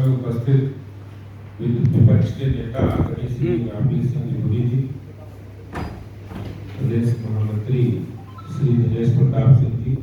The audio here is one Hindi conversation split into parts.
में उपस्थित विपक्ष के नेता आदरणीय श्री रामवीर सिंह गिलोरी जी, प्रदेश महामंत्री श्री दिनेश प्रताप सिंह जी,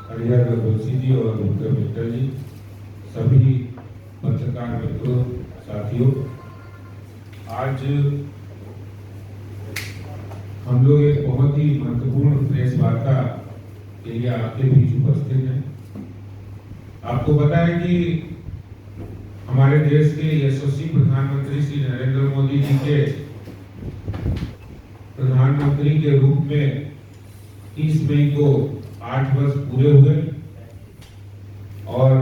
हरिहर जोशी जी और विक्रम मित्तल जी, सभी पत्रकार मित्रों, साथियों, आज हम लोग एक बहुत ही महत्वपूर्ण प्रेस वार्ता के लिए आपके बीच उपस्थित हैं। आपको पता है कि हमारे देश के यशस्वी प्रधानमंत्री श्री नरेंद्र मोदी जी के प्रधानमंत्री के रूप में 30 मई को 8 वर्ष पूरे हुए और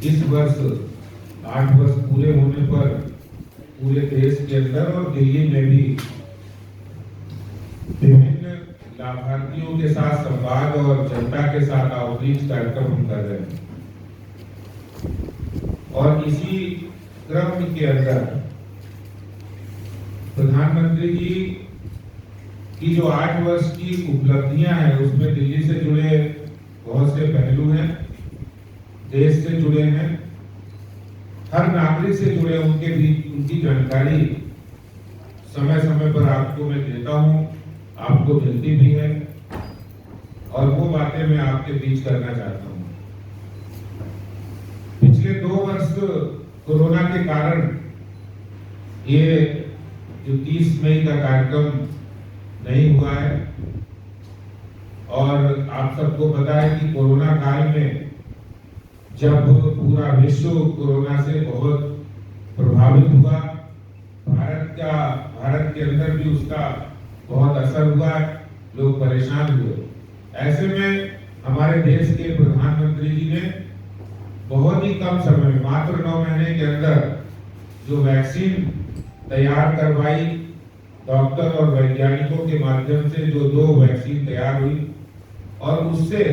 इस वर्ष 8 वर्ष पूरे होने पर पूरे देश के अंदर और दिल्ली में भी विभिन्न लाभार्थियों के साथ संवाद और जनता के साथ आउटरीच कार्यक्रम हम कर रहे हैं। और इसी क्रम के अंदर प्रधानमंत्री जी की जो 8 वर्ष की उपलब्धियां हैं उसमें दिल्ली से जुड़े बहुत से पहलू हैं, देश से जुड़े हैं, हर नागरिक से जुड़े उनकी जानकारी समय समय पर आपको मैं देता हूं, आपको मिलती भी है और वो बातें मैं आपके बीच करना चाहता हूं। पिछले 2 वर्ष कोरोना के कारण ये जो 30 मई का कार्यक्रम नहीं हुआ है और आप सबको पता है कि कोरोना काल में जब पूरा विश्व कोरोना से बहुत प्रभावित हुआ, भारत के अंदर भी उसका बहुत असर हुआ, लोग परेशान हुए। ऐसे में हमारे देश के प्रधानमंत्री जी ने बहुत ही कम समय में, मात्र 9 महीने के अंदर जो वैक्सीन तैयार करवाई, डॉक्टर और वैज्ञानिकों के माध्यम से जो 2 वैक्सीन तैयार हुई और उससे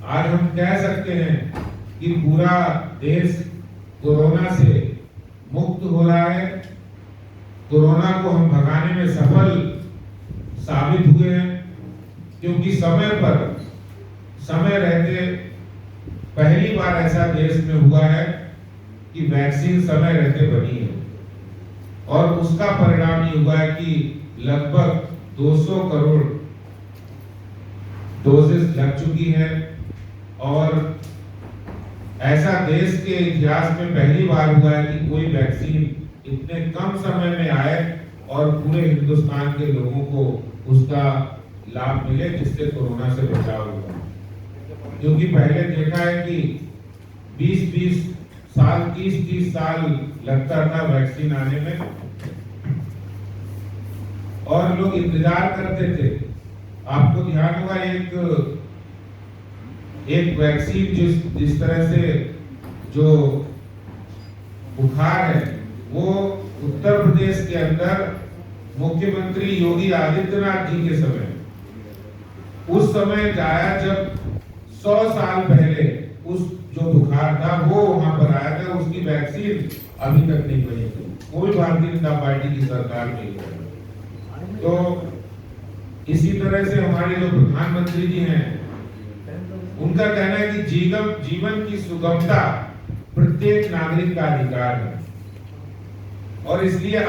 आज हम कह सकते हैं कि पूरा देश कोरोना से मुक्त हो रहा है। कोरोना को हम भगाने में सफल साबित हुए हैं क्योंकि समय रहते पहली बार ऐसा देश में हुआ है कि वैक्सीन समय रहते बनी है और उसका परिणाम ये हुआ है कि लगभग 200 करोड़ डोजेस लग चुकी है और ऐसा देश के इतिहास में पहली बार हुआ है कि कोई वैक्सीन इतने कम समय में आए और पूरे हिंदुस्तान के लोगों को उसका लाभ मिले, जिससे कोरोना से बचाव हुआ। क्योंकि पहले देखा है कि 20-20 साल, 30-30 साल लगता था वैक्सीन आने में और लोग इंतजार करते थे। आपको ध्यान होगा एक वैक्सीन जिस तरह से जो बुखार है वो उत्तर प्रदेश के अंदर मुख्यमंत्री योगी आदित्यनाथ जी के समय, उस समय आया जब 100 साल पहले उस जो बुखार था वो वहां पर आया था, उसकी वैक्सीन अभी तक नहीं बनी थी, कोई भारतीय जनता पार्टी की सरकार नहीं है। तो इसी तरह से हमारे जो प्रधानमंत्री जी हैं उनका कहना है कि जीवन की सुगमता प्रत्येक नागरिक का अधिकार है और इसलिए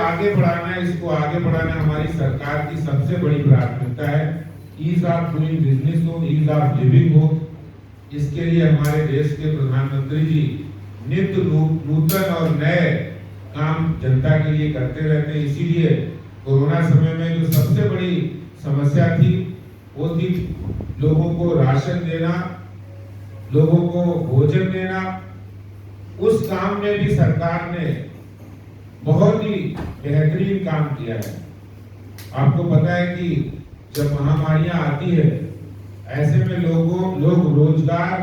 इसको आगे बढ़ाना हमारी सरकार की सबसे बड़ी प्राथमिकता है। ईज ऑफ डूइंग बिजनेस हो, ईज ऑफ लिविंग हो, इसके लिए हमारे देश के प्रधानमंत्री जी नित्य नूतन और नए काम जनता के लिए करते रहते हैं। इसीलिए कोरोना समय में जो सबसे बड़ी समस्या थी वो थी लोगों को राशन देना, लोगों को भोजन देना। उस काम में भी सरकार ने बहुत ही बेहतरीन काम किया है। आपको पता है कि जब महामारियां आती है ऐसे में लोग रोजगार,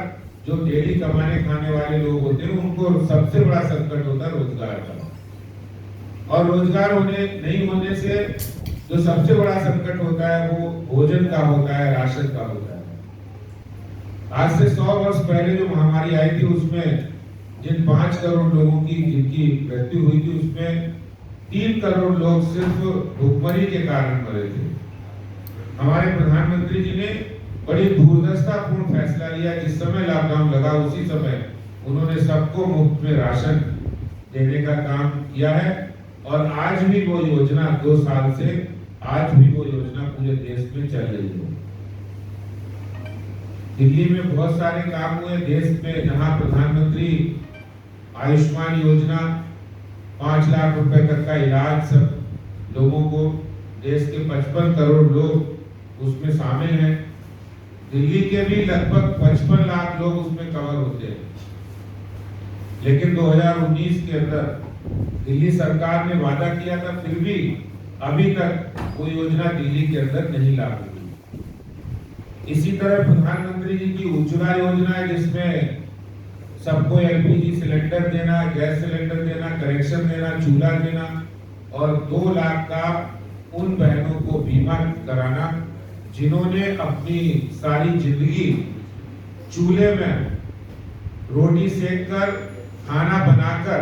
जो डेली कमाने खाने वाले लोग होते हैं उनको सबसे बड़ा संकट होता है रोजगार का और रोजगार नहीं होने से जो सबसे बड़ा संकट होता है वो भोजन का होता है, राशन का होता है। आज से 100 वर्ष पहले जो महामारी आई थी उसमें जिन 5 करोड़ लोगों की जिनकी मृत्यु हुई थी उसमें 3 करोड़ लोग सिर्फ भूखमरी के कारण मरे थे। हमारे प्रधानमंत्री जी ने बड़ी दूरदर्शितापूर्ण फैसला लिया। जिस समय लॉकडाउन लगा उसी समय उन्होंने सबको मुफ्त में राशन देने का काम किया है और आज भी वो योजना 2 साल से आज भी वो योजना पूरे देश में चल रही है। दिल्ली में बहुत सारे काम हुए देश में, जहां प्रधानमंत्री आयुष्मान योजना 5 लाख रुपए तक का इलाज सब लोगों को, देश के 55 करोड़ लोग उसमें शामिल हैं। दिल्ली के भी लगभग 55 लाख लोग उसमें कवर होते हैं। लेकिन 2019 के अंदर दिल्ली सरकार ने वादा किया था, फिर भी अभी तक वो योजना दिल्ली के अंदर नहीं लागू हुई। इसी तरह प्रधानमंत्री जी की उज्ज्वला योजना है, जिसमें सबको एलपीजी सिलेंडर देना, गैस सिलेंडर देना, कनेक्शन देना, चूल्हा देना और 2 लाख का उन बहनों को बीमा कराना जिन्होंने अपनी सारी जिंदगी चूल्हे में रोटी सेककर, खाना बनाकर,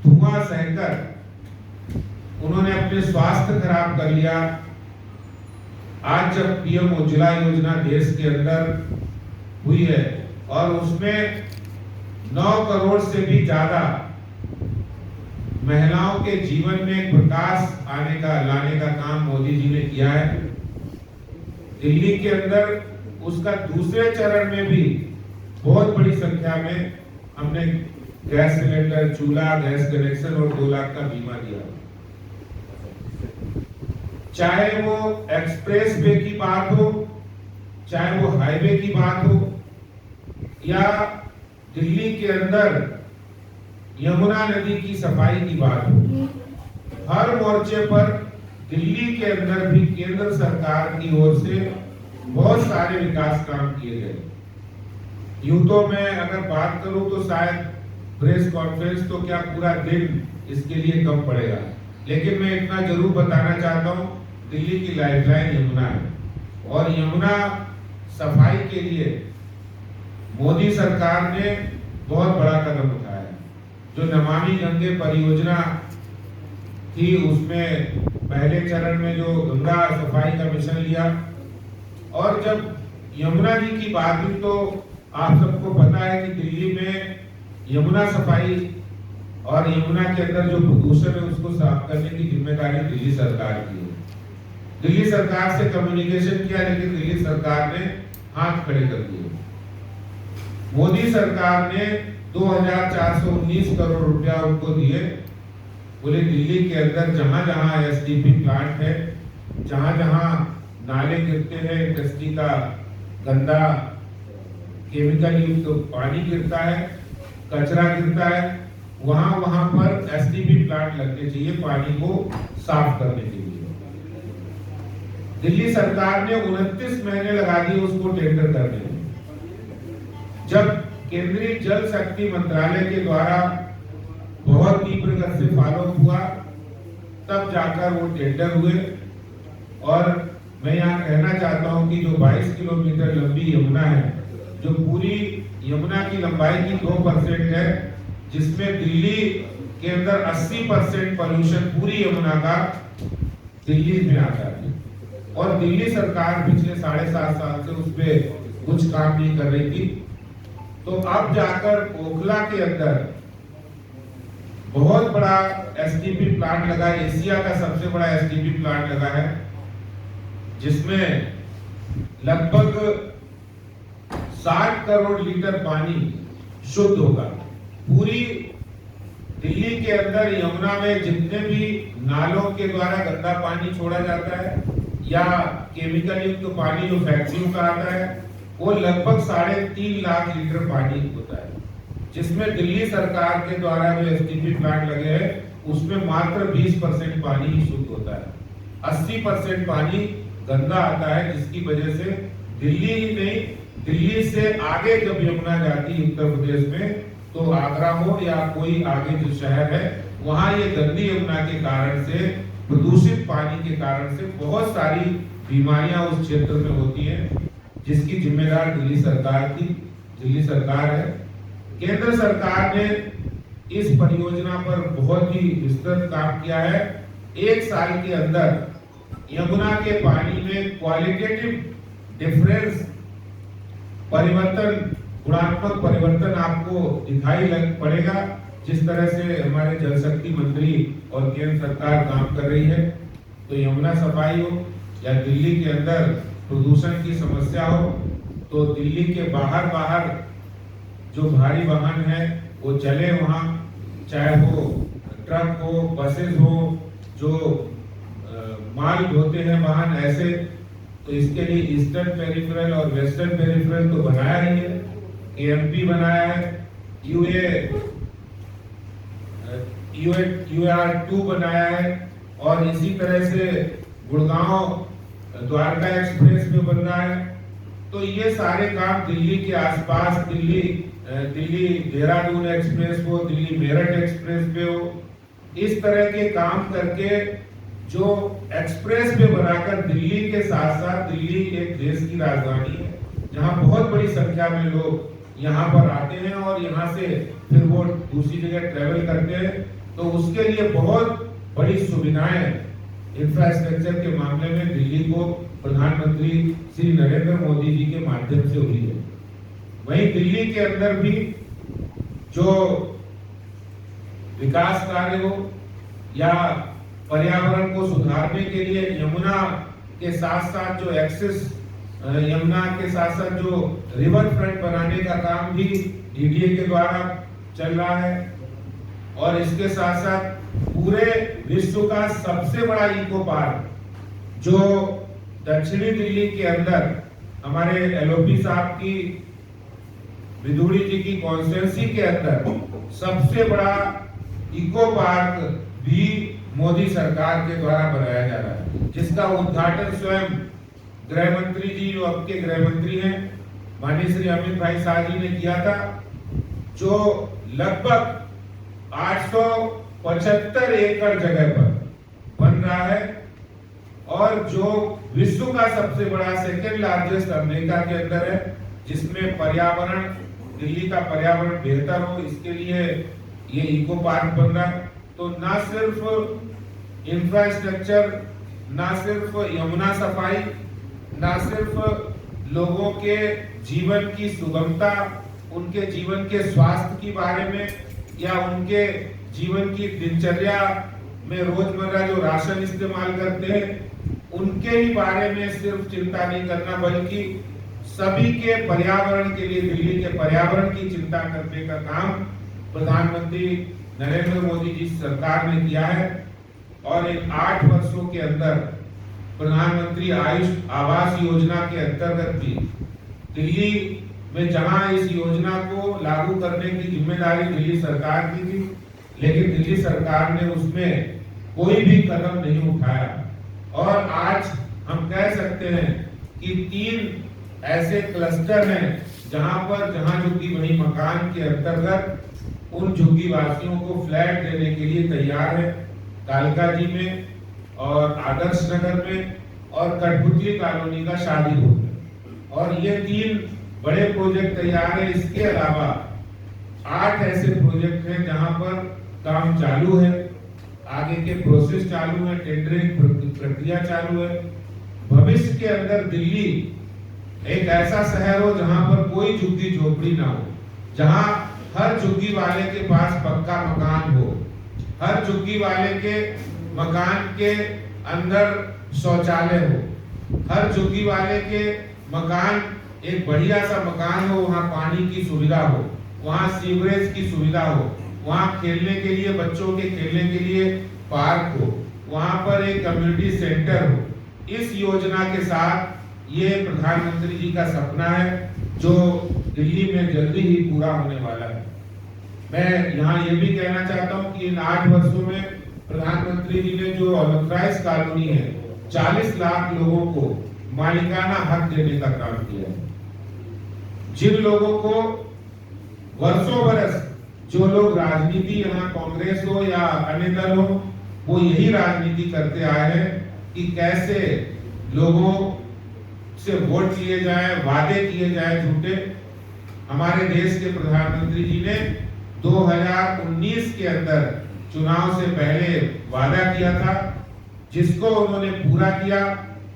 धुआं सहकर उन्होंने अपने स्वास्थ्य खराब कर लिया। आज जब पीएम उज्ज्वला योजना देश के अंदर हुई है और उसमें 9 करोड़ से भी ज्यादा महिलाओं के जीवन में प्रकाश लाने का काम मोदी जी ने किया है। दिल्ली के अंदर उसका दूसरे चरण में भी बहुत बड़ी संख्या में हमने गैस सिलेंडर, चूल्हा, गैस कनेक्शन और 2 लाख का बीमा दिया। चाहे वो एक्सप्रेस वे की बात हो, चाहे वो हाईवे की बात हो, या दिल्ली के अंदर यमुना नदी की सफाई की बात हो, हर मोर्चे पर दिल्ली के अंदर भी केंद्र सरकार की ओर से बहुत सारे विकास काम किए गए। यूं तो मैं अगर बात करूं तो शायद प्रेस कॉन्फ्रेंस तो क्या पूरा दिन इसके लिए कम पड़ेगा, लेकिन मैं इतना जरूर बताना चाहता हूं, दिल्ली की लाइफलाइन यमुना है और यमुना सफाई के लिए मोदी सरकार ने बहुत बड़ा कदम उठाया है। जो नमामि गंगे परियोजना थी, उसमें पहले चरण में जो गंगा सफाई का मिशन लिया, और जब यमुना जी की बात हुई तो आप सबको पता है कि दिल्ली में यमुना सफाई और यमुना के अंदर जो प्रदूषण है उसको साफ करने की जिम्मेदारी दिल्ली सरकार की है। दिल्ली सरकार से कम्युनिकेशन किया, लेकिन दिल्ली सरकार ने हाथ खड़े कर दिए। मोदी सरकार ने 2419 करोड़ रुपया उनको दिए, बोले दिल्ली के अंदर जहां जहां एसटीपी प्लांट है, जहां जहां नाले गिरते हैं, इंडस्ट्री का गंदा केमिकल युक्त पानी गिरता है, कचरा गिरता है, वहां वहां पर एसटीपी प्लांट लगने चाहिए पानी को साफ करने के लिए। दिल्ली सरकार ने 29 महीने लगा दिए उसको टेंडर करने में। जब केंद्रीय जल शक्ति मंत्रालय के द्वारा बहुत तीव्र गति से फॉलो हुआ, तब जाकर वो टेंडर हुए। और मैं यहाँ कहना चाहता हूँ कि जो 22 किलोमीटर लंबी यमुना है, जो पूरी यमुना की लंबाई की 2% है, जिसमें दिल्ली के अंदर 80% पोल्यूशन पूरी यमुना का दिल्ली में आता है, और दिल्ली सरकार पिछले 7.5 साल से उस पे कुछ काम नहीं कर रही थी। तो अब जाकर ओखला के अंदर बहुत बड़ा एसटीपी प्लांट लगा, एशिया का सबसे बड़ा एसटीपी प्लांट लगा है, जिसमें लगभग 60 करोड़ लीटर पानी शुद्ध होगा। पूरी दिल्ली के अंदर यमुना में जितने भी नालों के द्वारा गंदा पानी छोड़ा जाता है या केमिकल युक्त पानी जो फैक्ट्रियों का आता है, वो लगभग 3.5 लाख लीटर पानी होता है, जिसमें दिल्ली सरकार के द्वारा जो एसटीपी प्लांट लगे हैं उसमें मात्र 20% पानी ही शुद्ध होता है। 80% पानी गंदा आता है, जिसकी वजह से दिल्ली ही नहीं, दिल्ली से आगे जब यमुना जाती है उत्तर प्रदेश में, तो आगरा हो या कोई आगे जो शहर है, वहां ये गंदी यमुना के कारण से, प्रदूषित पानी के कारण से बहुत सारी बीमारियां उस क्षेत्र में होती हैं, जिसकी जिम्मेदार दिल्ली सरकार की दिल्ली सरकार है। केंद्र सरकार ने इस परियोजना पर बहुत ही विस्तृत काम किया है। 1 साल के अंदर यमुना के पानी में क्वालिटेटिव डिफरेंस परिवर्तन गुणात्मक परिवर्तन आपको दिखाई पड़ेगा, जिस तरह से हमारे जल शक्ति मंत्री और केंद्र सरकार काम कर रही है। तो यमुना सफाई हो या दिल्ली के अंदर प्रदूषण की समस्या हो, तो दिल्ली के बाहर जो भारी वाहन है वो चले वहाँ, चाहे वो ट्रक हो, बसेस हो, जो माल ढोते हैं वाहन ऐसे। तो इसके लिए ईस्टर्न पेरिफेरल और वेस्टर्न पेरिफेरल तो बनाया ही है, एएमपी बनाया है, UAR2 बनाया है, और इसी तरह से गुड़गांव द्वारका एक्सप्रेस भी बन रहा है। तो ये सारे काम दिल्ली के आसपास, दिल्ली देहरादून एक्सप्रेस हो, दिल्ली मेरठ एक्सप्रेस पे हो, इस तरह के काम करके जो एक्सप्रेस वे बनाकर दिल्ली के साथ साथ, दिल्ली एक देश की राजधानी है जहां बहुत बड़ी संख्या में लोग यहाँ पर आते हैं और यहाँ से फिर वो दूसरी जगह ट्रेवल करते हैं। तो उसके लिए बहुत बड़ी सुविधाएं इंफ्रास्ट्रक्चर के मामले में दिल्ली को प्रधानमंत्री श्री नरेंद्र मोदी जी के माध्यम से हुई है। वहीं दिल्ली के अंदर भी जो विकास कार्य हो या पर्यावरण को सुधारने के लिए यमुना के साथ साथ जो एक्सेस, यमुना के साथ साथ जो रिवर फ्रंट बनाने का काम भी डीडीए के द्वारा चल रहा है। और इसके साथ साथ पूरे विश्व का सबसे बड़ा इको पार्क जो दक्षिणी दिल्ली के अंदर हमारे एलओपी साहब की विधुड़ी जी की कॉन्स्टिट्यूंसी के अंदर सबसे बड़ा इको पार्क भी मोदी सरकार के द्वारा बनाया जा रहा है, जिसका उद्घाटन स्वयं गृह मंत्री जी, जो अब के गृह मंत्री हैं, माननीय श्री अमित भाई शाह जी ने किया था, जो लगभग 875 एकड़ जगह पर बन रहा है और जो विश्व का सबसे बड़ा, सेकेंड लार्जेस्ट अमेरिका के अंदर है, जिसमें पर्यावरण, दिल्ली का पर्यावरण बेहतर हो, इसके लिए ये इको पार्क बन रहा है। तो ना सिर्फ इंफ्रास्ट्रक्चर, ना सिर्फ यमुना सफाई, ना सिर्फ लोगों के जीवन की सुगमता, उनके जीवन के स्वास्थ्य के बारे में या उनके जीवन की दिनचर्या में रोजमर्रा जो राशन इस्तेमाल करते हैं उनके ही बारे में सिर्फ चिंता नहीं करना, बल्कि सभी के पर्यावरण के लिए, दिल्ली के पर्यावरण की चिंता करने का काम प्रधानमंत्री नरेंद्र मोदी जी सरकार ने किया है। और इन 8 वर्षों के अंदर प्रधानमंत्री आयुष आवास योजना के अंतर्गत भी दिल्ली में, जहां इस योजना को लागू करने की जिम्मेदारी दिल्ली सरकार की थी, लेकिन दिल्ली सरकार ने उसमें कोई भी कदम नहीं उठाया। और आज हम कह सकते हैं कि 3 ऐसे क्लस्टर हैं जहां झुग्गी वही मकान के अंतर्गत उन झुग्गी वासियों को फ्लैट देने के लिए तैयार है, कालका जी में और आदर्श नगर में और कठपुतली कॉलोनी का शादी रोड में। और ये 3 बड़े प्रोजेक्ट तैयार है। इसके अलावा 8 ऐसे प्रोजेक्ट हैं जहां पर काम चालू है, आगे के प्रोसेस चालू है, टेंडरिंग प्रक्रिया चालू है। भविष्य के अंदर दिल्ली एक ऐसा शहर हो जहां पर कोई झुग्गी झोपड़ी ना हो, जहां हर झुग्गी वाले के पास पक्का मकान हो, हर झुग्गी वाले के मकान के अंदर शौचालय हो, हर झुग्गी वाले के मकान एक बढ़िया सा मकान हो, वहाँ पानी की सुविधा हो, वहाँ सीवरेज की सुविधा हो, वहाँ खेलने के लिए, बच्चों के खेलने के लिए पार्क हो, वहाँ पर एक कम्युनिटी सेंटर हो। इस योजना के साथ ये प्रधानमंत्री जी का सपना है जो दिल्ली में जल्दी ही पूरा होने वाला है। मैं यहाँ ये भी कहना चाहता हूँ कि इन 8 वर्षों में प्रधानमंत्री जी ने जो अनऑथराइज्ड कॉलोनी है, 40 लाख लोगों को मालिकाना हक देने का काम किया है। जिन लोगों को वर्षों बरस, जो लोग राजनीति, यहाँ कांग्रेस हो या अन्य दल हो, वो यही राजनीति करते आए हैं कि कैसे लोगों से वोट लिए जाए, वादे किए जाए झूठे। हमारे देश के प्रधानमंत्री जी ने 2019 के अंदर चुनाव से पहले वादा किया था, जिसको उन्होंने पूरा किया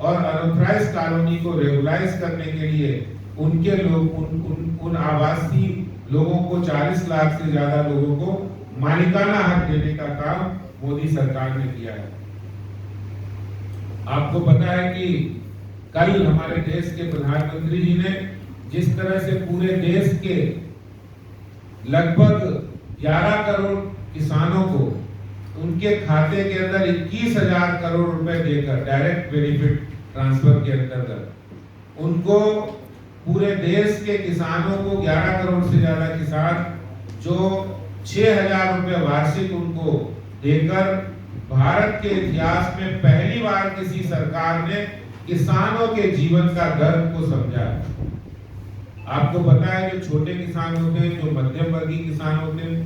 और अनऑथराइज्ड कॉलोनी को रेगुलाइज करने के लिए उनके लोग उन आवासीय लोगों को 40 लाख से ज्यादा लोगों को मालिकाना हक देने का काम मोदी सरकार ने किया है। आपको पता है कि कल हमारे देश के प्रधानमंत्री जी ने जिस तरह से पूरे देश के लगभग 11 करोड़ किसानों को उनके खाते के अंदर 21,000 करोड़ रुपए देकर डायरेक्ट बेनिफिट ट्रांसफर के अंतर्गत उनको पूरे देश के किसानों को 11 करोड़ से ज्यादा किसान जो 6,000 रुपए वार्षिक उनको देकर भारत के इतिहास में पहली बार किसी सरकार ने किसानों के जीवन का दर्द को समझा। आपको पता है जो छोटे किसान होते हैं, जो मध्यम वर्गीय किसान होते हैं,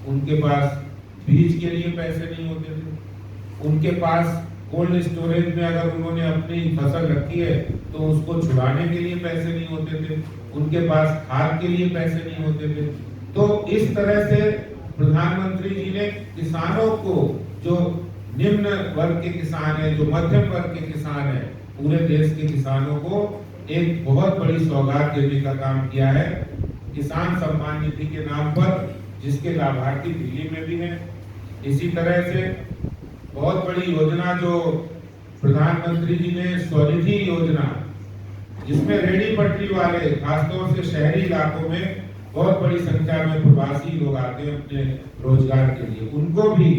उनके पास बीज के लिए पैसे नहीं होते थे, उनके पास कोल्ड स्टोरेज में अगर उन्होंने अपनी फसल रखी है तो उसको छुड़ाने के लिए पैसे नहीं होते थे, उनके पास खाद के लिए पैसे नहीं होते थे। तो इस तरह से प्रधानमंत्री जी ने किसानों को, जो निम्न वर्ग के किसान है, जो मध्यम वर्ग के किसान है, पूरे देश के किसानों को एक बहुत बड़ी सौगात देने का काम किया है किसान सम्मान निधि के नाम पर, जिसके लाभार्थी दिल्ली में भी हैं। इसी तरह से बहुत बड़ी योजना जो प्रधानमंत्री जी ने स्वनिधि योजना, जिसमें रेहड़ी पटरी वाले खासतौर से शहरी इलाकों में बहुत बड़ी संख्या में प्रवासी लोग आते हैं अपने रोजगार के लिए, उनको भी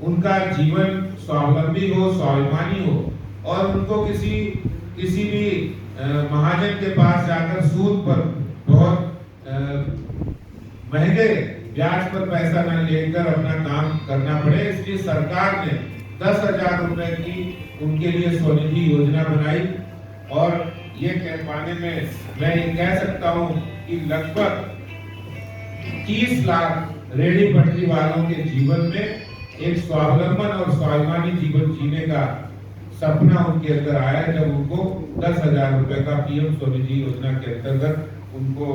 उनका जीवन स्वावलंबी हो, स्वाभिमानी हो और उनको किसी भी महाजन के पास जाकर सूद पर बहुत महंगे ब्याज पर पैसा न लेकर अपना काम करना पड़े, इसलिए सरकार ने 10,000 रुपए की उनके लिए स्वनिधि योजना बनाई। और ये कह पाने में मैं ये कह सकता हूँ कि लगभग 30 लाख रेहड़ी पटरी वालों के जीवन में एक स्वावलंबन और स्वाभिमानी जीवन जीने का सपना उनके अंदर आया जब उनको 10,000 रुपए का पीएम स्वनिधि योजना के अंतर्गत उनको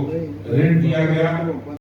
ऋण दिया गया।